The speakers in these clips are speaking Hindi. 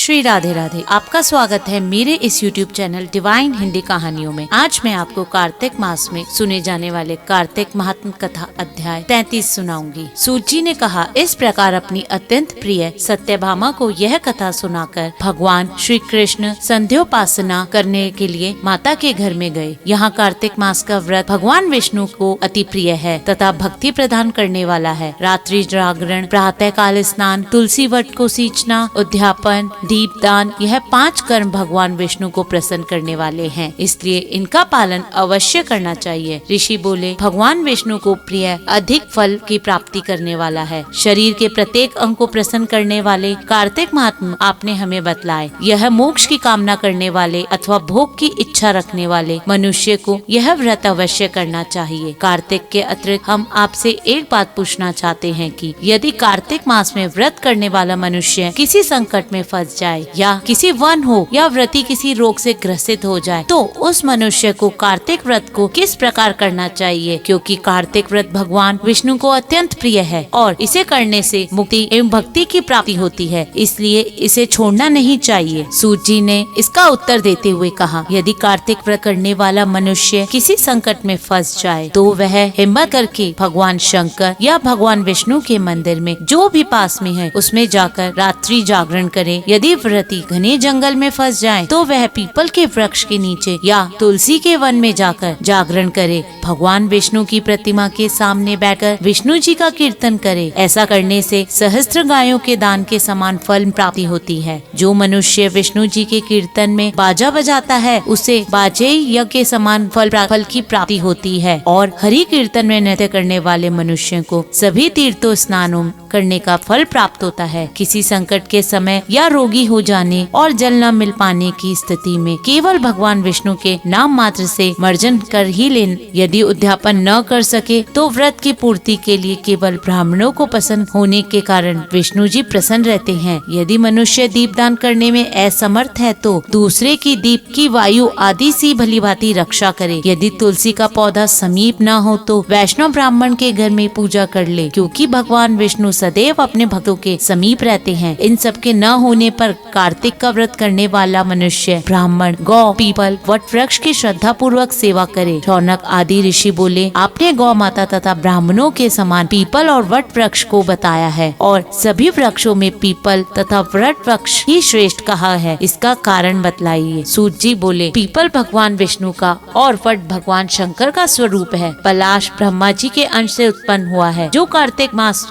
श्री राधे राधे। आपका स्वागत है मेरे इस YouTube चैनल डिवाइन हिंदी कहानियों में। आज मैं आपको कार्तिक मास में सुने जाने वाले कार्तिक महात्म कथा अध्याय 33 सुनाऊंगी। सूत जी ने कहा, इस प्रकार अपनी अत्यंत प्रिय सत्यभामा को यह कथा सुनाकर भगवान श्री कृष्ण संध्योपासना करने के लिए माता के घर में गए। यहाँ कार्तिक मास का व्रत भगवान विष्णु को अति प्रिय है तथा भक्ति प्रदान करने वाला है। रात्रि जागरण, प्रातः काल स्नान, तुलसी वट को सींचना, उद्यापन, दीपदान, यह 5 कर्म भगवान विष्णु को प्रसन्न करने वाले हैं, इसलिए इनका पालन अवश्य करना चाहिए। ऋषि बोले, भगवान विष्णु को प्रिय अधिक फल की प्राप्ति करने वाला है। शरीर के प्रत्येक अंग को प्रसन्न करने वाले कार्तिक महात्मा आपने हमें बतलाए। यह मोक्ष की कामना करने वाले अथवा भोग की इच्छा रखने वाले मनुष्य को यह व्रत अवश्य करना चाहिए। कार्तिक के अतिरिक्त हम आपसे एक बात पूछना चाहते हैं कि यदि कार्तिक मास में व्रत करने वाला मनुष्य किसी संकट में फंस जाए या किसी वन हो या व्रती किसी रोग से ग्रसित हो जाए तो उस मनुष्य को कार्तिक व्रत को किस प्रकार करना चाहिए, क्योंकि कार्तिक व्रत भगवान विष्णु को अत्यंत प्रिय है और इसे करने से मुक्ति एवं भक्ति की प्राप्ति होती है, इसलिए इसे छोड़ना नहीं चाहिए। सूत जी ने इसका उत्तर देते हुए कहा, यदि कार्तिक व्रत करने वाला मनुष्य किसी संकट में फंस जाए तो वह हिम्मत करके भगवान शंकर या भगवान विष्णु के मंदिर में जो भी पास में है उसमें जाकर रात्रि जागरण करे। यदि व्रती घने जंगल में फंस जाए तो वह पीपल के वृक्ष के नीचे या तुलसी के वन में जाकर जागरण करे। भगवान विष्णु की प्रतिमा के सामने बैठकर विष्णु जी का कीर्तन करे। ऐसा करने से सहस्त्र गायों के दान के समान फल प्राप्ति होती है। जो मनुष्य विष्णु जी के कीर्तन में बाजा बजाता है उसे बाजे यज्ञ के समान फल की प्राप्ति होती है। और हरि कीर्तन में नृत्य करने वाले मनुष्य को सभी तीर्थों स्नानों करने का फल प्राप्त होता है। किसी संकट के समय या रोगी हो जाने और जल न मिल पाने की स्थिति में केवल भगवान विष्णु के नाम मात्र से मर्जन कर ही लें। यदि उद्यापन न कर सके तो व्रत की पूर्ति के लिए केवल ब्राह्मणों को पसंद होने के कारण विष्णु जी प्रसन्न रहते हैं। यदि मनुष्य दीपदान करने में असमर्थ है तो दूसरे की दीप की वायु आदि सी भलीभांति रक्षा करे। यदि तुलसी का पौधा समीप न हो तो वैष्णव ब्राह्मण के घर में पूजा कर ले, क्योंकि भगवान विष्णु सदैव अपने भक्तों के समीप रहते हैं। इन सब के न होने पर कार्तिक का व्रत करने वाला मनुष्य ब्राह्मण, गौ, पीपल, वट वृक्ष की श्रद्धा पूर्वक सेवा करे। शौनक आदि ऋषि बोले, आपने गौ माता तथा ब्राह्मणों के समान पीपल और वट वृक्ष को बताया है और सभी वृक्षों में पीपल तथा वट वृक्ष ही श्रेष्ठ कहा है, इसका कारण बतलाइए। सूत जी बोले, पीपल भगवान विष्णु का और वट भगवान शंकर का स्वरूप है। पलाश ब्रह्मा जी के अंश से उत्पन्न हुआ है। जो कार्तिक मास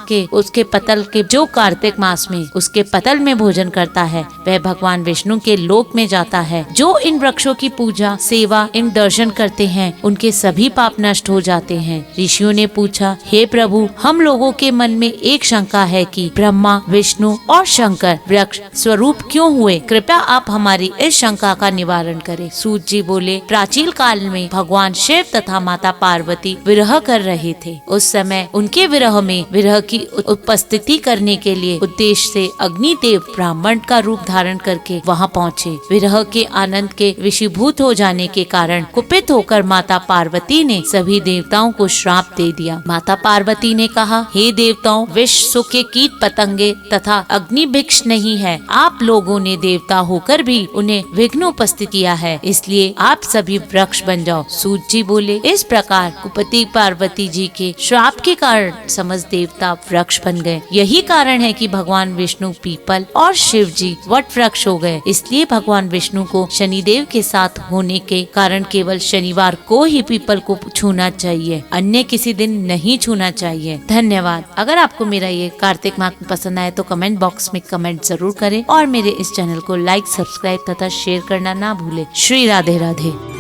में उसके पतल में भोजन करता है वह भगवान विष्णु के लोक में जाता है। जो इन वृक्षों की पूजा, सेवा, इन दर्शन करते हैं उनके सभी पाप नष्ट हो जाते हैं। ऋषियों ने पूछा, हे प्रभु, हम लोगों के मन में एक शंका है कि ब्रह्मा, विष्णु और शंकर वृक्ष स्वरूप क्यों हुए? कृपया आप हमारी इस शंका का निवारण करें। सूत जी बोले, प्राचीन काल में भगवान शिव तथा माता पार्वती विरह कर रहे थे। उस समय उनके विरह की उपस्थिति करने के लिए उद्देश्य से अग्निदेव ब्राह्मण का रूप धारण करके वहां पहुँचे। विरह के आनंद के विषीभूत हो जाने के कारण कुपित होकर माता पार्वती ने सभी देवताओं को श्राप दे दिया। माता पार्वती ने कहा, हे देवताओं, विष, सुख के कीट पतंगे तथा अग्नि भिक्ष नहीं है। आप लोगों ने देवता होकर भी उन्हें विघ्न उपस्थित किया है, इसलिए आप सभी वृक्ष बन जाओ। सूत जी बोले, इस प्रकार कुपति पार्वती जी के श्राप के कारण समस्त देवता वृक्ष बन गए। यही कारण है कि भगवान विष्णु पीपल और शिव जी वट वृक्ष हो गए। इसलिए भगवान विष्णु को शनिदेव के साथ होने के कारण केवल शनिवार को ही पीपल को छूना चाहिए, अन्य किसी दिन नहीं छूना चाहिए। धन्यवाद। अगर आपको मेरा ये कार्तिक माह पसंद आए तो कमेंट बॉक्स में कमेंट जरूर करें और मेरे इस चैनल को लाइक, सब्सक्राइब तथा शेयर करना ना भूले। श्री राधे राधे।